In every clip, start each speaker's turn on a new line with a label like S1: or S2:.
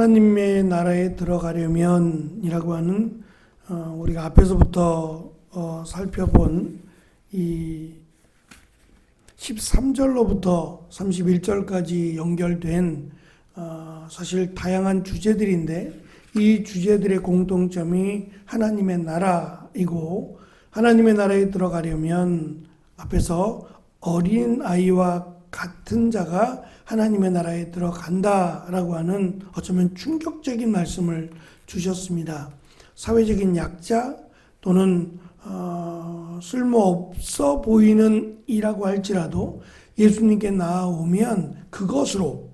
S1: 하나님의 나라에 들어가려면이라고 하는 우리가 앞에서부터 살펴본 이 13절로부터 31절까지 연결된 사실 다양한 주제들인데 이 주제들의 공통점이 하나님의 나라이고, 하나님의 나라에 들어가려면 앞에서 어린 아이와 같은 자가 하나님의 나라에 들어간다라고 하는 어쩌면 충격적인 말씀을 주셨습니다. 사회적인 약자 또는 쓸모없어 보이는 이라고 할지라도 예수님께 나아오면 그것으로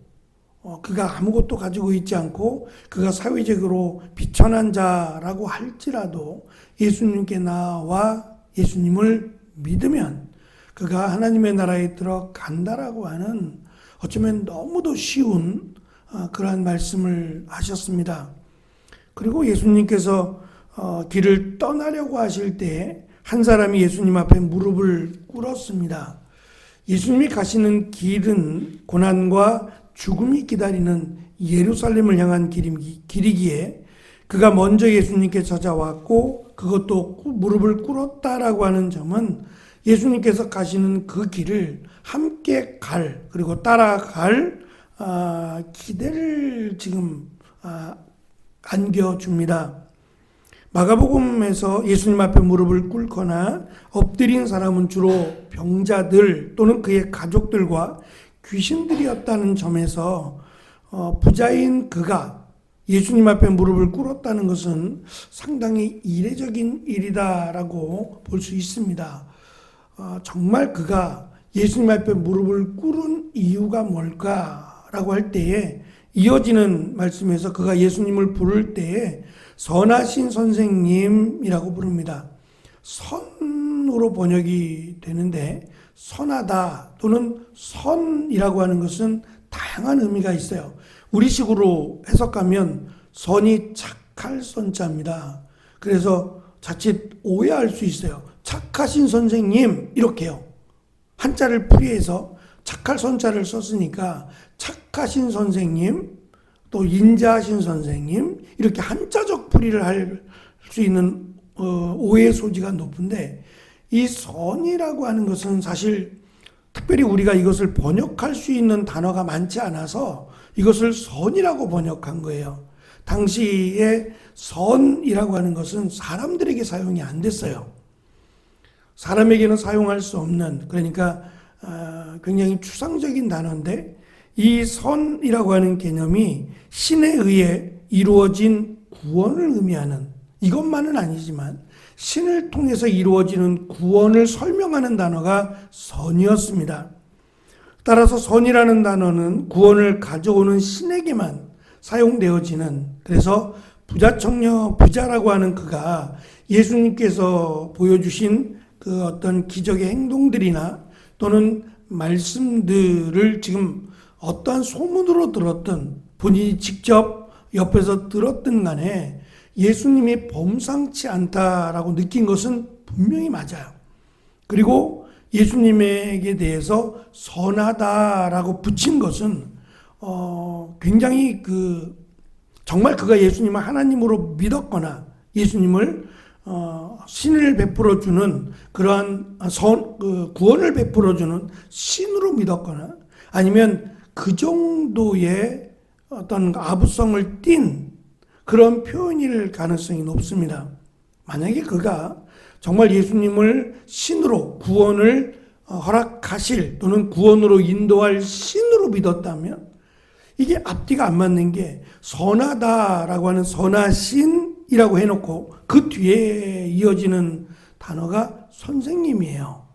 S1: 그가 아무것도 가지고 있지 않고 그가 사회적으로 비천한 자라고 할지라도 예수님께 나와 예수님을 믿으면 그가 하나님의 나라에 들어간다라고 하는 어쩌면 너무도 쉬운 그러한 말씀을 하셨습니다. 그리고 예수님께서 길을 떠나려고 하실 때 한 사람이 예수님 앞에 무릎을 꿇었습니다. 예수님이 가시는 길은 고난과 죽음이 기다리는 예루살렘을 향한 길이기에 그가 먼저 예수님께 찾아왔고 그것도 무릎을 꿇었다라고 하는 점은 예수님께서 가시는 그 길을 함께 갈 그리고 따라갈 기대를 지금 안겨줍니다. 마가복음에서 예수님 앞에 무릎을 꿇거나 엎드린 사람은 주로 병자들 또는 그의 가족들과 귀신들이었다는 점에서 부자인 그가 예수님 앞에 무릎을 꿇었다는 것은 상당히 이례적인 일이다라고 볼 수 있습니다. 정말 그가 예수님 앞에 무릎을 꿇은 이유가 뭘까라고 할 때에 이어지는 말씀에서 그가 예수님을 부를 때에 선하신 선생님이라고 부릅니다. 선으로 번역이 되는데 선하다 또는 선이라고 하는 것은 다양한 의미가 있어요. 우리식으로 해석하면 선이 착할 선자입니다. 그래서 자칫 오해할 수 있어요. 착하신 선생님 이렇게요. 한자를 풀이해서 착할 선자를 썼으니까 착하신 선생님 또 인자하신 선생님 이렇게 한자적 풀이를 할 수 있는 오해 소지가 높은데 이 선이라고 하는 것은 사실 특별히 우리가 이것을 번역할 수 있는 단어가 많지 않아서 이것을 선이라고 번역한 거예요. 당시에 선이라고 하는 것은 사람들에게 사용이 안 됐어요. 사람에게는 사용할 수 없는, 그러니까 굉장히 추상적인 단어인데 이 선이라고 하는 개념이 신에 의해 이루어진 구원을 의미하는, 이것만은 아니지만 신을 통해서 이루어지는 구원을 설명하는 단어가 선이었습니다. 따라서 선이라는 단어는 구원을 가져오는 신에게만 사용되어지는, 그래서 부자라고 하는 그가 예수님께서 보여주신 그 어떤 기적의 행동들이나 또는 말씀들을 지금 어떠한 소문으로 들었든 본인이 직접 옆에서 들었든 간에 예수님이 범상치 않다라고 느낀 것은 분명히 맞아요. 그리고 예수님에게 대해서 선하다라고 붙인 것은 굉장히 정말 그가 예수님을 하나님으로 믿었거나 예수님을 신을 베풀어 주는 그러한 구원을 베풀어 주는 신으로 믿었거나 아니면 그 정도의 어떤 아부성을 띤 그런 표현일 가능성이 높습니다. 만약에 그가 정말 예수님을 신으로 구원을 허락하실 또는 구원으로 인도할 신으로 믿었다면 이게 앞뒤가 안 맞는 게 선하다라고 하는 선하신이라고 해놓고 그 뒤에 이어지는 단어가 선생님이에요.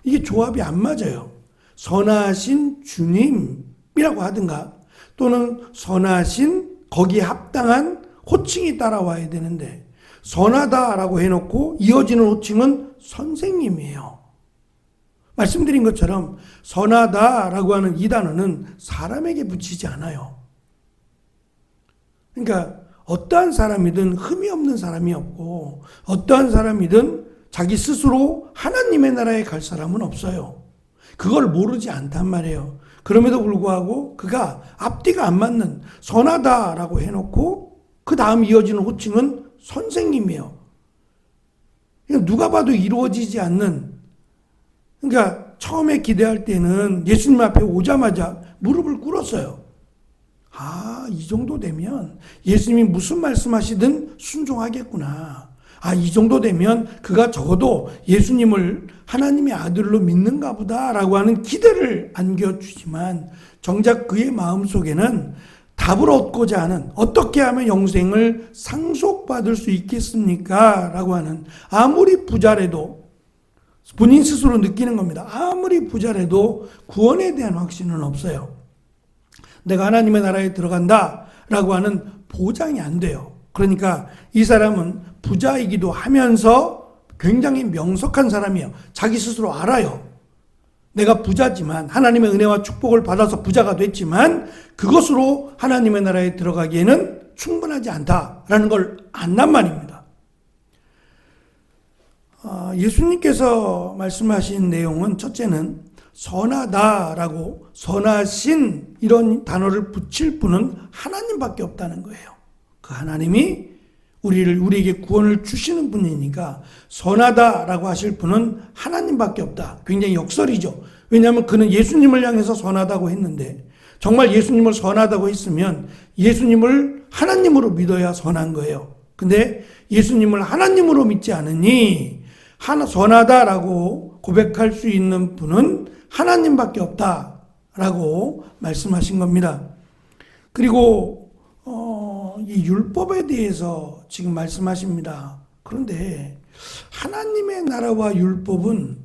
S1: 이게 조합이 안 맞아요. 선하신 주님이라고 하든가 또는 선하신 거기에 합당한 호칭이 따라와야 되는데 선하다라고 해놓고 이어지는 호칭은 선생님이에요. 말씀드린 것처럼 선하다라고 하는 이 단어는 사람에게 붙이지 않아요. 그러니까 어떠한 사람이든 흠이 없는 사람이 없고 어떠한 사람이든 자기 스스로 하나님의 나라에 갈 사람은 없어요. 그걸 모르지 않단 말이에요. 그럼에도 불구하고 그가 앞뒤가 안 맞는 선하다라고 해놓고 그 다음 이어지는 호칭은 선생님이에요. 누가 봐도 이루어지지 않는, 그러니까 처음에 기대할 때는 예수님 앞에 오자마자 무릎을 꿇었어요. 이 정도 되면 예수님이 무슨 말씀하시든 순종하겠구나. 이 정도 되면 그가 적어도 예수님을 하나님의 아들로 믿는가 보다라고 하는 기대를 안겨주지만 정작 그의 마음속에는 답을 얻고자 하는, 어떻게 하면 영생을 상속받을 수 있겠습니까? 라고 하는, 아무리 부자라도 본인 스스로 느끼는 겁니다. 아무리 부자라도 구원에 대한 확신은 없어요. 내가 하나님의 나라에 들어간다 라고 하는 보장이 안 돼요. 그러니까 이 사람은 부자이기도 하면서 굉장히 명석한 사람이에요. 자기 스스로 알아요. 내가 부자지만, 하나님의 은혜와 축복을 받아서 부자가 됐지만 그것으로 하나님의 나라에 들어가기에는 충분하지 않다라는 걸 안단 말입니다. 예수님께서 말씀하신 내용은, 첫째는 선하다라고, 선하신 이런 단어를 붙일 분은 하나님밖에 없다는 거예요. 그 하나님이 우리에게 구원을 주시는 분이니까 선하다라고 하실 분은 하나님밖에 없다. 굉장히 역설이죠. 왜냐하면 그는 예수님을 향해서 선하다고 했는데, 정말 예수님을 선하다고 했으면 예수님을 하나님으로 믿어야 선한 거예요. 근데 예수님을 하나님으로 믿지 않으니 선하다라고 고백할 수 있는 분은 하나님밖에 없다라고 말씀하신 겁니다. 그리고 이 율법에 대해서 지금 말씀하십니다. 그런데 하나님의 나라와 율법은,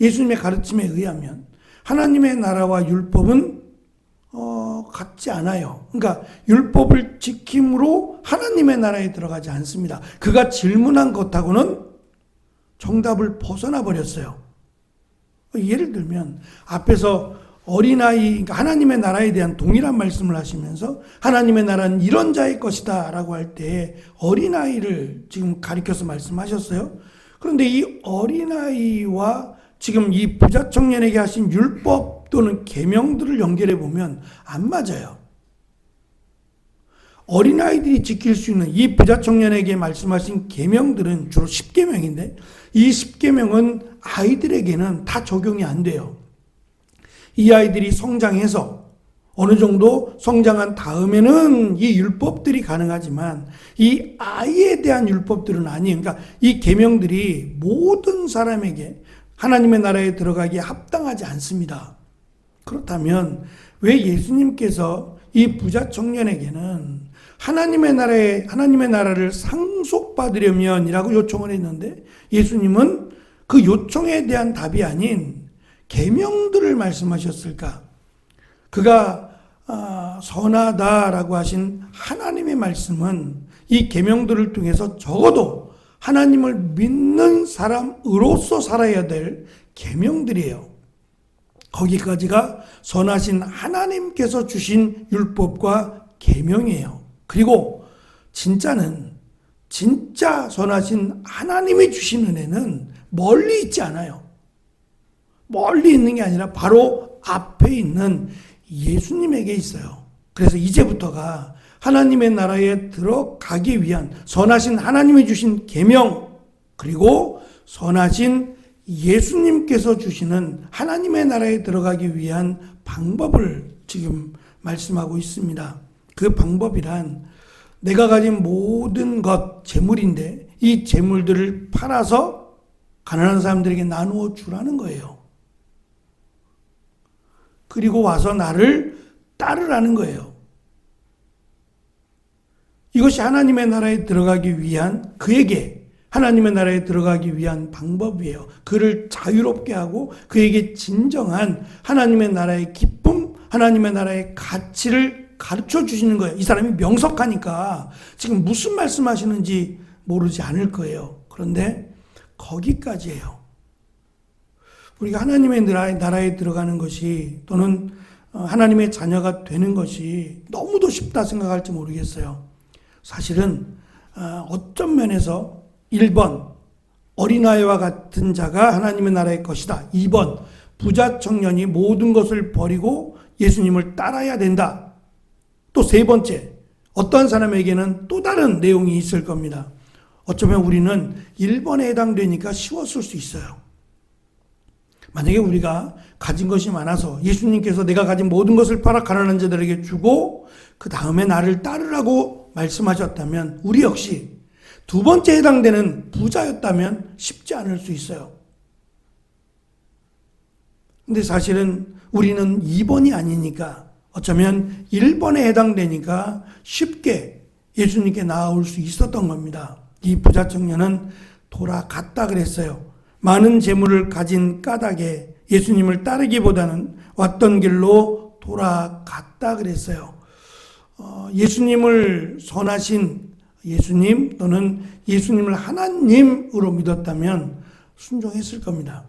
S1: 예수님의 가르침에 의하면 하나님의 나라와 율법은 같지 않아요. 그러니까 율법을 지킴으로 하나님의 나라에 들어가지 않습니다. 그가 질문한 것하고는 정답을 벗어나 버렸어요. 예를 들면 앞에서 어린아이, 그러니까 하나님의 나라에 대한 동일한 말씀을 하시면서 하나님의 나라는 이런 자의 것이다 라고 할 때 어린아이를 지금 가리켜서 말씀하셨어요. 그런데 이 어린아이와 지금 이 부자 청년에게 하신 율법 또는 계명들을 연결해 보면 안 맞아요. 어린아이들이 지킬 수 있는 이 부자 청년에게 말씀하신 계명들은 주로 10계명인데 이 10계명은 아이들에게는 다 적용이 안 돼요. 이 아이들이 성장해서 어느 정도 성장한 다음에는 이 율법들이 가능하지만 이 아이에 대한 율법들은 아니에요. 그러니까 이 계명들이 모든 사람에게 하나님의 나라에 들어가기에 합당하지 않습니다. 그렇다면 왜 예수님께서 이 부자 청년에게는 하나님의 나라를 상속받으려면이라고 요청을 했는데 예수님은 그 요청에 대한 답이 아닌 계명들을 말씀하셨을까? 그가 선하다라고 하신 하나님의 말씀은 이 계명들을 통해서 적어도 하나님을 믿는 사람으로서 살아야 될 계명들이에요. 거기까지가 선하신 하나님께서 주신 율법과 계명이에요. 그리고 진짜 선하신 하나님이 주신 은혜는 멀리 있지 않아요. 멀리 있는 게 아니라 바로 앞에 있는 예수님에게 있어요. 그래서 이제부터가 하나님의 나라에 들어가기 위한 선하신 하나님이 주신 계명, 그리고 선하신 예수님께서 주시는 하나님의 나라에 들어가기 위한 방법을 지금 말씀하고 있습니다. 그 방법이란 내가 가진 모든 것, 재물인데 이 재물들을 팔아서 가난한 사람들에게 나누어 주라는 거예요. 그리고 와서 나를 따르라는 거예요. 이것이 하나님의 나라에 들어가기 위한, 그에게 하나님의 나라에 들어가기 위한 방법이에요. 그를 자유롭게 하고 그에게 진정한 하나님의 나라의 기쁨, 하나님의 나라의 가치를 가르쳐 주시는 거예요. 이 사람이 명석하니까 지금 무슨 말씀하시는지 모르지 않을 거예요. 그런데 거기까지예요. 우리가 하나님의 나라에 들어가는 것이, 또는 하나님의 자녀가 되는 것이 너무도 쉽다 생각할지 모르겠어요. 사실은 어떤 면에서 1번 어린아이와 같은 자가 하나님의 나라의 것이다. 2번 부자 청년이 모든 것을 버리고 예수님을 따라야 된다. 또 세 번째, 어떤 사람에게는 또 다른 내용이 있을 겁니다. 어쩌면 우리는 1번에 해당되니까 쉬웠을 수 있어요. 만약에 우리가 가진 것이 많아서 예수님께서 내가 가진 모든 것을 팔아 가난한 자들에게 주고 그 다음에 나를 따르라고 말씀하셨다면 우리 역시 두 번째 해당되는 부자였다면 쉽지 않을 수 있어요. 근데 사실은 우리는 2번이 아니니까 어쩌면 1번에 해당되니까 쉽게 예수님께 나아올 수 있었던 겁니다. 이 부자 청년은 돌아갔다 그랬어요. 많은 재물을 가진 까닭에 예수님을 따르기보다는 왔던 길로 돌아갔다 그랬어요. 예수님을 선하신 예수님 또는 예수님을 하나님으로 믿었다면 순종했을 겁니다.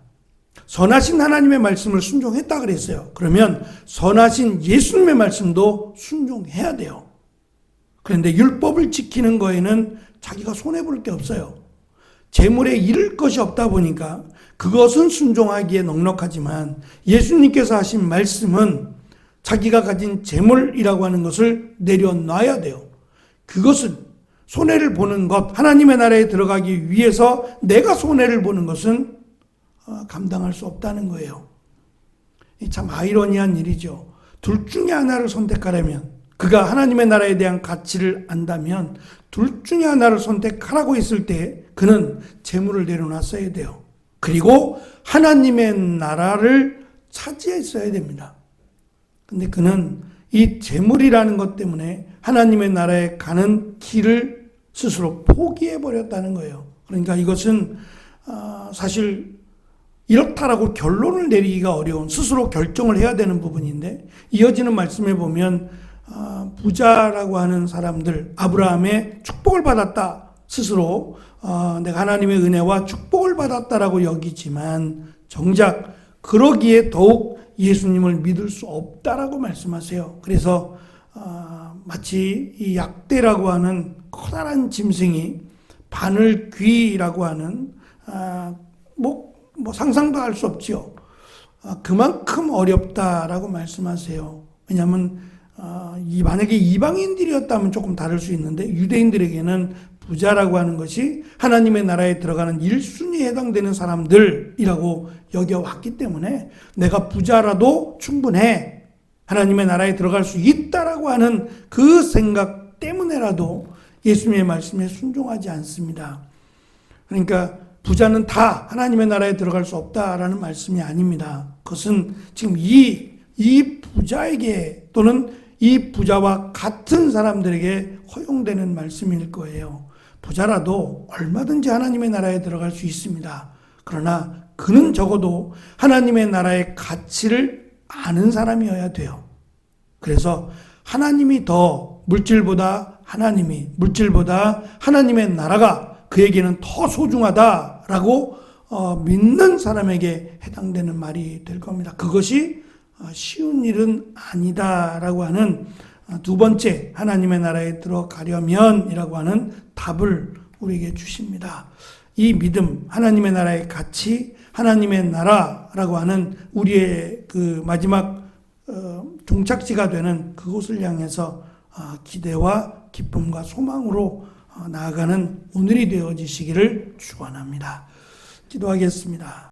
S1: 선하신 하나님의 말씀을 순종했다 그랬어요. 그러면 선하신 예수님의 말씀도 순종해야 돼요. 그런데 율법을 지키는 거에는 자기가 손해볼 게 없어요. 재물에 잃을 것이 없다 보니까 그것은 순종하기에 넉넉하지만 예수님께서 하신 말씀은 자기가 가진 재물이라고 하는 것을 내려놔야 돼요. 그것은 손해를 보는 것, 하나님의 나라에 들어가기 위해서 내가 손해를 보는 것은 감당할 수 없다는 거예요. 참 아이러니한 일이죠. 둘 중에 하나를 선택하려면 그가 하나님의 나라에 대한 가치를 안다면 둘 중에 하나를 선택하라고 했을 때 그는 재물을 내려놨어야 돼요. 그리고 하나님의 나라를 차지했어야 됩니다. 근데 그는 이 재물이라는 것 때문에 하나님의 나라에 가는 길을 스스로 포기해버렸다는 거예요. 그러니까 이것은 사실 이렇다라고 결론을 내리기가 어려운 스스로 결정을 해야 되는 부분인데 이어지는 말씀에 보면 부자라고 하는 사람들 아브라함의 축복을 받았다 스스로 내가 하나님의 은혜와 축복을 받았다라고 여기지만 정작 그러기에 더욱 예수님을 믿을 수 없다라고 말씀하세요. 그래서 마치 이 약대라고 하는 커다란 짐승이 바늘귀라고 하는 뭐 상상도 할 수 없지요. 그만큼 어렵다라고 말씀하세요. 왜냐하면 만약에 이방인들이었다면 조금 다를 수 있는데 유대인들에게는 부자라고 하는 것이 하나님의 나라에 들어가는 1순위에 해당되는 사람들이라고 여겨왔기 때문에 내가 부자라도 충분해 하나님의 나라에 들어갈 수 있다라고 하는 그 생각 때문에라도 예수님의 말씀에 순종하지 않습니다. 그러니까 부자는 다 하나님의 나라에 들어갈 수 없다라는 말씀이 아닙니다. 그것은 지금 이 부자에게 또는 이 부자와 같은 사람들에게 허용되는 말씀일 거예요. 부자라도 얼마든지 하나님의 나라에 들어갈 수 있습니다. 그러나 그는 적어도 하나님의 나라의 가치를 아는 사람이어야 돼요. 그래서 하나님이 더 물질보다 하나님의 나라가 그에게는 더 소중하다라고 믿는 사람에게 해당되는 말이 될 겁니다. 그것이 쉬운 일은 아니다라고 하는 두 번째 하나님의 나라에 들어가려면이라고 하는 답을 우리에게 주십니다. 이 믿음, 하나님의 나라의 가치, 하나님의 나라라고 하는 우리의 그 마지막 종착지가 되는 그곳을 향해서 기대와 기쁨과 소망으로 나아가는 오늘이 되어지시기를 축원합니다. 기도하겠습니다.